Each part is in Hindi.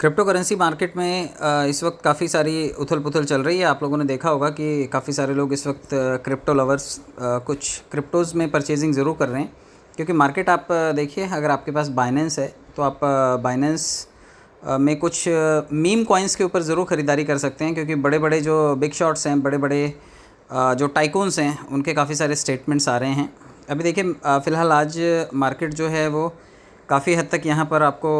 क्रिप्टो करेंसी मार्केट में इस वक्त काफ़ी सारी उथल-पुथल चल रही है। आप लोगों ने देखा होगा कि काफ़ी सारे लोग इस वक्त क्रिप्टो लवर्स कुछ क्रिप्टोज़ में परचेजिंग ज़रूर कर रहे हैं, क्योंकि मार्केट आप देखिए, अगर आपके पास बाइनेंस है तो आप बाइनेंस में कुछ मीम कॉइन्स के ऊपर ज़रूर ख़रीदारी कर सकते हैं, क्योंकि बड़े-बड़े जो बिग शॉट्स हैं, बड़े-बड़े जो टाइकून्स हैं, उनके काफ़ी सारे स्टेटमेंट्स आ रहे हैं। अभी देखिए, फ़िलहाल आज मार्केट जो है वो काफ़ी हद तक यहाँ पर आपको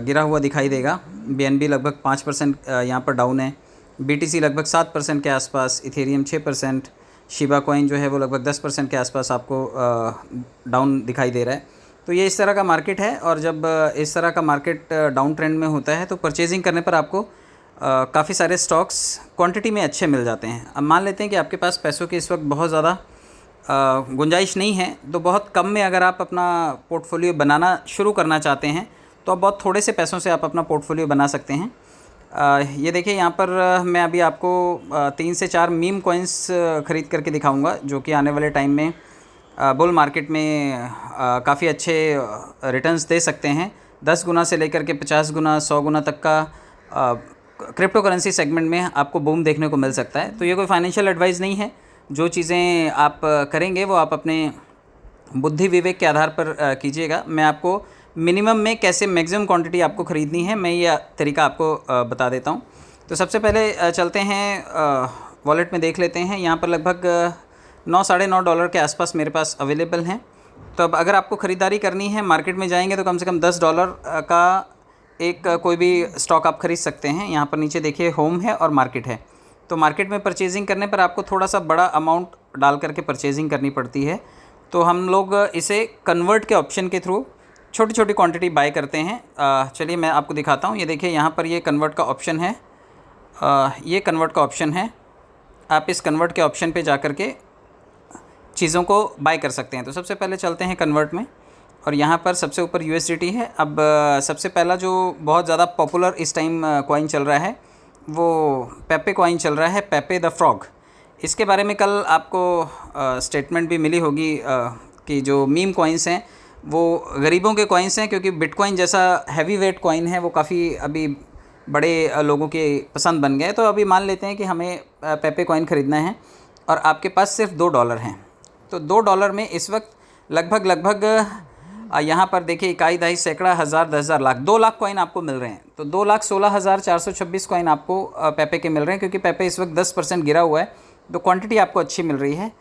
गिरा हुआ दिखाई देगा। बीएनबी लगभग 5% यहाँ पर डाउन है। बीटीसी लगभग 7% के आसपास, इथेरियम 6%, शिबा कॉइन जो है वो लगभग 10% के आसपास आपको डाउन दिखाई दे रहा है। तो ये इस तरह का मार्केट है, और जब इस तरह का मार्केट डाउन ट्रेंड में होता है तो परचेजिंग करने पर आपको काफ़ी सारे स्टॉक्स क्वांटिटी में अच्छे मिल जाते हैं। अब मान लेते हैं कि आपके पास पैसों की इस वक्त बहुत ज़्यादा गुंजाइश नहीं है, तो बहुत कम में अगर आप अपना पोर्टफोलियो बनाना शुरू करना चाहते हैं तो आप बहुत थोड़े से पैसों से आप अपना पोर्टफोलियो बना सकते हैं। ये देखिए, यहाँ पर मैं अभी आपको 3 से 4 मीम कॉइन्स ख़रीद करके दिखाऊंगा, जो कि आने वाले टाइम में बुल मार्केट में काफ़ी अच्छे रिटर्न्स दे सकते हैं। 10 गुना से लेकर के 50 गुना, 100 गुना तक का क्रिप्टो करेंसी सेगमेंट में आपको बूम देखने को मिल सकता है। तो ये कोई फाइनेंशियल एडवाइस नहीं है। जो चीज़ें आप करेंगे वो आप अपने बुद्धि विवेक के आधार पर कीजिएगा। मैं आपको मिनिमम में कैसे मैक्सिमम क्वांटिटी आपको ख़रीदनी है, मैं ये तरीका आपको बता देता हूँ। तो सबसे पहले चलते हैं वॉलेट में, देख लेते हैं। यहाँ पर लगभग 9 साढ़े 9 डॉलर के आसपास मेरे पास अवेलेबल हैं। तो अब अगर आपको ख़रीदारी करनी है, मार्केट में जाएंगे तो कम से कम $10 का एक कोई भी स्टॉक आप ख़रीद सकते हैं। यहाँ पर नीचे देखिए, होम है और मार्केट है। तो मार्केट में परचेजिंग करने पर आपको थोड़ा सा बड़ा अमाउंट डाल करके परचेजिंग करनी पड़ती है। तो हम लोग इसे कन्वर्ट के ऑप्शन के थ्रू छोटी छोटी क्वांटिटी बाय करते हैं। चलिए मैं आपको दिखाता हूँ। ये देखिए, यहाँ पर ये कन्वर्ट का ऑप्शन है। ये कन्वर्ट का ऑप्शन है। आप इस कन्वर्ट के ऑप्शन पे जा कर के चीज़ों को बाय कर सकते हैं। तो सबसे पहले चलते हैं कन्वर्ट में, और यहाँ पर सबसे ऊपर USDT है। अब सबसे पहला जो बहुत ज़्यादा पॉपुलर इस टाइम कॉइन चल रहा है वो पेपे कॉइन चल रहा है, पेपे द फ्रॉग। इसके बारे में कल आपको स्टेटमेंट भी मिली होगी कि जो मीम कॉइन्स हैं वो गरीबों के कॉइन्स हैं, क्योंकि बिटकॉइन जैसा हैवी वेट कॉइन है वो काफ़ी अभी बड़े लोगों के पसंद बन गए। तो अभी मान लेते हैं कि हमें पेपे कॉइन ख़रीदना है और आपके पास सिर्फ $2 हैं। तो $2 में इस वक्त लगभग यहाँ पर देखिए, इकाई, दहाई, सैकड़ा, हज़ार, 10,000, लाख, 2 लाख कॉइन आपको मिल रहे हैं। तो 2,16,426 कॉइन आपको पेपे के मिल रहे हैं, क्योंकि पेपे इस वक्त 10% गिरा हुआ है। तो क्वांटिटी आपको अच्छी मिल रही है।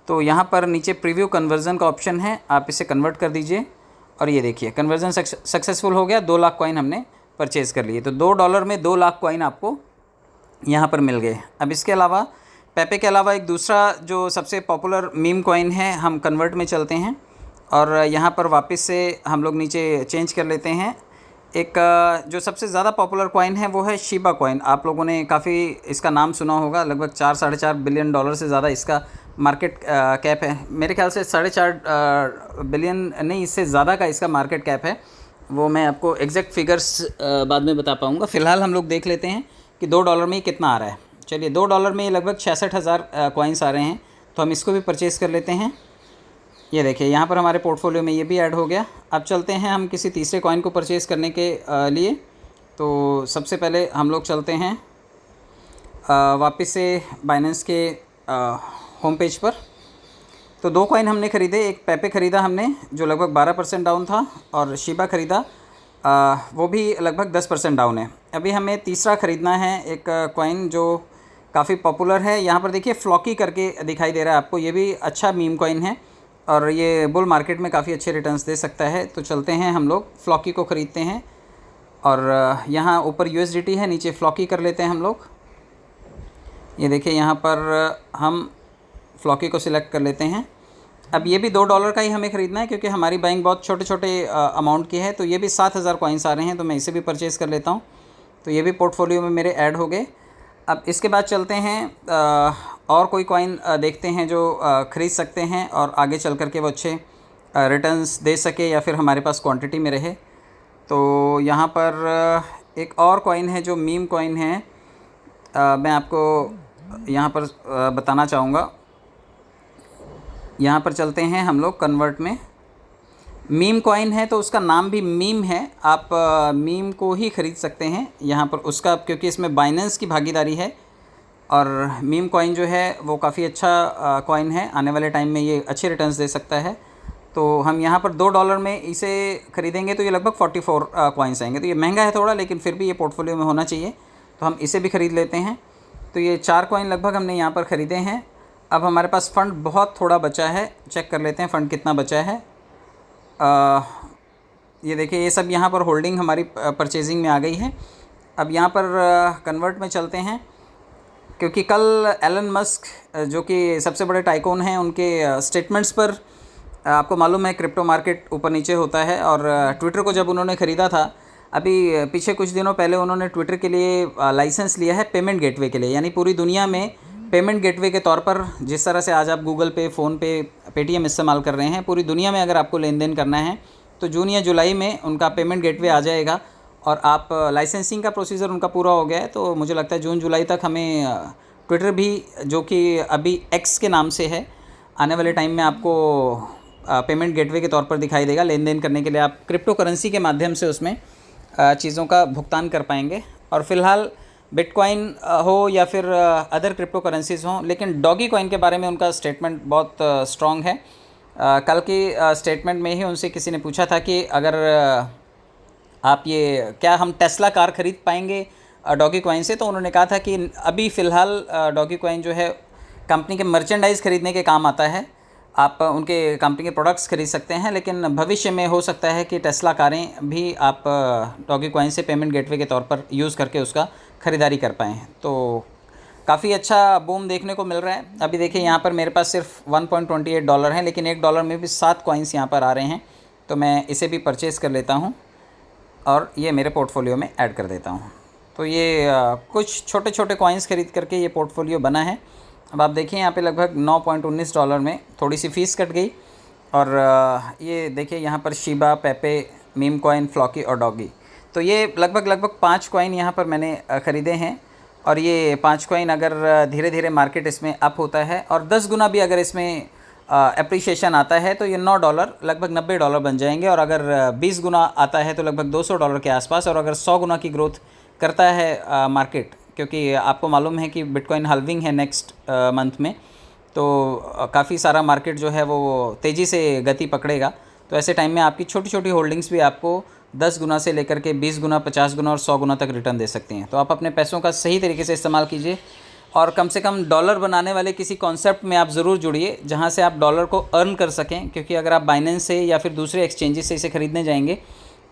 तो यहाँ पर नीचे प्रीव्यू कन्वर्जन का ऑप्शन है, आप इसे कन्वर्ट कर दीजिए, और ये देखिए कन्वर्जन सक्सेसफुल हो गया। 2 लाख कॉइन हमने परचेज़ कर लिए। तो $2 में 2 लाख कॉइन आपको यहाँ पर मिल गए। अब इसके अलावा, पेपे के अलावा एक दूसरा जो सबसे पॉपुलर मीम कॉइन है, हम कन्वर्ट में चलते हैं और यहाँ पर वापस से हम लोग नीचे चेंज कर लेते हैं। एक जो सबसे ज़्यादा पॉपुलर कॉइन है वो है शिबा कॉइन। आप लोगों ने काफ़ी इसका नाम सुना होगा। लगभग 4 साढ़े 4 बिलियन डॉलर से ज़्यादा इसका मार्केट कैप है। मेरे ख्याल से 4.5 बिलियन नहीं, इससे ज़्यादा का इसका मार्केट कैप है। वो मैं आपको एग्जैक्ट फिगर्स बाद में बता पाऊँगा। फ़िलहाल हम लोग देख लेते हैं कि $2 में कितना आ रहा है। चलिए, $2 में लगभग 66,000 कॉइन्स आ रहे हैं। तो हम इसको भी परचेज़ कर लेते हैं। ये देखिए, यहाँ पर हमारे पोर्टफोलियो में ये भी ऐड हो गया। अब चलते हैं हम किसी तीसरे कॉइन को परचेज़ करने के लिए। तो सबसे पहले हम लोग चलते हैं वापस से बाइनेंस के होम पेज पर। तो 2 कॉइन हमने ख़रीदे। एक पेपे ख़रीदा हमने जो लगभग 12% डाउन था, और शिबा ख़रीदा वो भी लगभग 10% डाउन है। अभी हमें तीसरा ख़रीदना है, एक कॉइन जो काफ़ी पॉपुलर है। यहाँ पर देखिए, फ्लॉकी करके दिखाई दे रहा है आपको। ये भी अच्छा मीम कॉइन है और ये बुल मार्केट में काफ़ी अच्छे रिटर्न्स दे सकता है। तो चलते हैं हम लोग फ्लॉकी को ख़रीदते हैं, और यहाँ ऊपर USDT है, नीचे फ्लॉकी कर लेते हैं हम लोग। ये देखिए, यहाँ पर हम फ्लॉकी को सिलेक्ट कर लेते हैं। अब ये भी $2 का ही हमें ख़रीदना है, क्योंकि हमारी बाइंग बहुत छोटे छोटे अमाउंट की है। तो ये भी 7,000 कॉइन्स आ रहे हैं, तो मैं इसे भी परचेज़ कर लेता हूँ। तो ये भी पोर्टफोलियो में मेरे ऐड हो गए। अब इसके बाद चलते हैं और कोई कॉइन देखते हैं जो ख़रीद सकते हैं और आगे चल कर के वो अच्छे रिटर्न्स दे सके, या फिर हमारे पास क्वांटिटी में रहे। तो यहाँ पर एक और कॉइन है जो मीम कॉइन है। मैं आपको यहाँ पर बताना चाहूँगा। यहाँ पर चलते हैं हम लोग कन्वर्ट में। मीम कॉइन है तो उसका नाम भी मीम है, आप मीम को ही ख़रीद सकते हैं यहाँ पर उसका, क्योंकि इसमें बाइनेंस की भागीदारी है। और मीम कॉइन जो है वो काफ़ी अच्छा कॉइन है, आने वाले टाइम में ये अच्छे रिटर्न्स दे सकता है। तो हम यहाँ पर $2 में इसे ख़रीदेंगे तो ये लगभग 44 कॉइन्स आएंगे। तो ये महंगा है थोड़ा, लेकिन फिर भी ये पोर्टफोलियो में होना चाहिए, तो हम इसे भी ख़रीद लेते हैं। तो ये 4 कॉइन लगभग हमने यहाँ पर ख़रीदे हैं। अब हमारे पास फ़ंड बहुत थोड़ा बचा है, चेक कर लेते हैं फ़ंड कितना बचा है। ये देखिए, ये सब यहाँ पर होल्डिंग हमारी परचेजिंग में आ गई है। अब यहाँ पर कन्वर्ट में चलते हैं, क्योंकि कल एलन मस्क जो कि सबसे बड़े टाइकून हैं, उनके स्टेटमेंट्स पर आपको मालूम है क्रिप्टो मार्केट ऊपर नीचे होता है। और ट्विटर को जब उन्होंने ख़रीदा था, अभी पीछे कुछ दिनों पहले उन्होंने ट्विटर के लिए लाइसेंस लिया है पेमेंट गेटवे के लिए, यानी पूरी दुनिया में पेमेंट गेटवे के तौर पर जिस तरह से आज आप गूगल पे, फ़ोनपे, पेटीएम इस्तेमाल कर रहे हैं, पूरी दुनिया में अगर आपको लेन देन करना है तो जून या जुलाई में उनका पेमेंट गेटवे आ जाएगा। और आप लाइसेंसिंग का प्रोसीजर उनका पूरा हो गया है, तो मुझे लगता है जून जुलाई तक हमें ट्विटर भी, जो कि अभी एक्स के नाम से है, आने वाले टाइम में आपको पेमेंट गेटवे के तौर पर दिखाई देगा। लेन देन करने के लिए आप क्रिप्टो करेंसी के माध्यम से उसमें चीज़ों का भुगतान कर पाएंगे। और फ़िलहाल बिटकॉइन हो या फिर अदर क्रिप्टो करेंसीज़ हों, लेकिन डॉगी कॉइन के बारे में उनका स्टेटमेंट बहुत स्ट्रॉन्ग है। कल की स्टेटमेंट में ही उनसे किसी ने पूछा था कि अगर आप ये, क्या हम टेस्ला कार ख़रीद पाएंगे डॉगी कॉइन से, तो उन्होंने कहा था कि अभी फ़िलहाल डॉगी कॉइन जो है कंपनी के मर्चेंडाइज़ ख़रीदने के काम आता है, आप उनके कंपनी के प्रोडक्ट्स खरीद सकते हैं, लेकिन भविष्य में हो सकता है कि टेस्ला कारें भी आप डॉगी कॉइन से पेमेंट गेटवे के तौर पर यूज़ करके उसका ख़रीदारी कर पाएँ। तो काफ़ी अच्छा बूम देखने को मिल रहा है। अभी देखिए, यहाँ पर मेरे पास सिर्फ $1.28 हैं, लेकिन $1 में भी 7 कॉइन्स यहाँ पर आ रहे हैं, तो मैं इसे भी परचेज़ कर लेता हूँ और ये मेरे पोर्टफोलियो में ऐड कर देता हूँ। तो ये कुछ छोटे छोटे कॉइन्स ख़रीद करके ये पोर्टफोलियो बना है। अब आप देखिए, यहाँ पे लगभग $9.19 में थोड़ी सी फ़ीस कट गई। और ये देखिए, यहाँ पर शिबा, पेपे, मीम कॉइन, फ्लॉकी और डॉगी, तो ये लगभग 5 कॉइन यहाँ पर मैंने ख़रीदे हैं। और ये 5 कॉइन अगर धीरे धीरे मार्केट इसमें अप होता है और 10 गुना भी अगर इसमें एप्रिशिएशन आता है, तो ये $9 लगभग $90 बन जाएंगे। और अगर 20 गुना आता है तो लगभग $200 के आसपास। और अगर 100 गुना की ग्रोथ करता है मार्केट, क्योंकि आपको मालूम है कि बिटकॉइन हल्विंग है नेक्स्ट मंथ में, तो काफ़ी सारा मार्केट जो है वो तेज़ी से गति पकड़ेगा। तो ऐसे टाइम में आपकी छोटी छोटी होल्डिंग्स भी आपको 10 गुना से लेकर के 20 गुना, 50 गुना और 100 गुना तक रिटर्न दे सकती हैं। तो आप अपने पैसों का सही तरीके से इस्तेमाल कीजिए और कम से कम डॉलर बनाने वाले किसी कॉन्सेप्ट में आप ज़रूर जुड़िए, जहाँ से आप डॉलर को अर्न कर सकें। क्योंकि अगर आप बाइनेंस से या फिर दूसरे एक्सचेंजेस से इसे ख़रीदने जाएंगे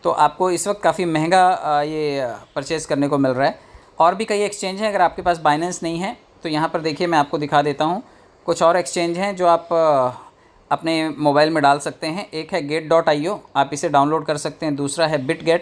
तो आपको इस वक्त काफ़ी महंगा ये परचेज़ करने को मिल रहा है। और भी कई एक्सचेंज हैं, अगर आपके पास बाइनेंस नहीं है तो यहाँ पर देखिए, मैं आपको दिखा देता हूँ। कुछ और एक्सचेंज हैं जो आप अपने मोबाइल में डाल सकते हैं। एक है get.io, आप इसे डाउनलोड कर सकते हैं। दूसरा है BitGet,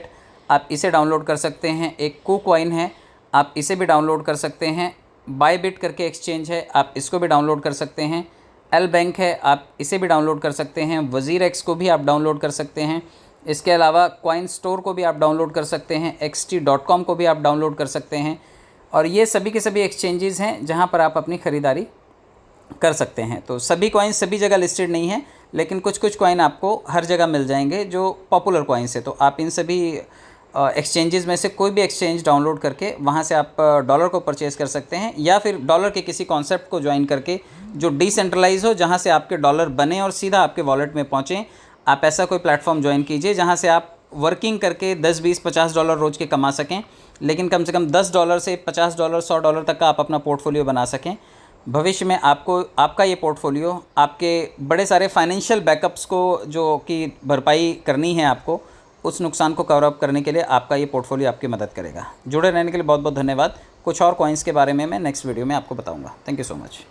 आप इसे डाउनलोड कर सकते हैं। एक KuCoin है, आप इसे भी डाउनलोड कर सकते हैं। Bybit करके एक्सचेंज है, आप इसको भी डाउनलोड कर सकते हैं। L-Bank है, आप इसे भी डाउनलोड कर सकते हैं। WazirX को भी आप डाउनलोड कर सकते हैं। इसके अलावा कॉइन स्टोर को भी आप डाउनलोड कर सकते हैं। xt.com को भी आप डाउनलोड कर सकते हैं। और ये सभी के सभी एक्सचेंजेस हैं जहाँ पर आप अपनी ख़रीदारी कर सकते हैं। तो सभी कॉइन सभी जगह लिस्टेड नहीं है, लेकिन कुछ कुछ कॉइन आपको हर जगह मिल जाएंगे जो पॉपुलर कॉइन्स है। तो आप इन सभी एक्सचेंजेस में से कोई भी एक्सचेंज डाउनलोड करके वहाँ से आप डॉलर को परचेज़ कर सकते हैं, या फिर डॉलर के किसी कॉन्सेप्ट को ज्वाइन करके जो डिसेंट्रलाइज हो, जहाँ से आपके डॉलर बने और सीधा आपके वॉलेट में पहुँचें। आप ऐसा कोई प्लेटफॉर्म ज्वाइन कीजिए जहाँ से आप वर्किंग करके 10, 20, $50 रोज़ के कमा सकें, लेकिन कम से कम $10 से $50, $100 तक का आप अपना पोर्टफोलियो बना सकें। भविष्य में आपको आपका ये पोर्टफोलियो आपके बड़े सारे फाइनेंशियल बैकअप्स को जो कि भरपाई करनी है आपको, उस नुकसान को कवर अप करने के लिए आपका ये पोर्टफोलियो आपकी मदद करेगा। जुड़े रहने के लिए बहुत बहुत धन्यवाद। कुछ और कॉइन्स के बारे में मैं नेक्स्ट वीडियो में आपको बताऊंगा। Thank you so much.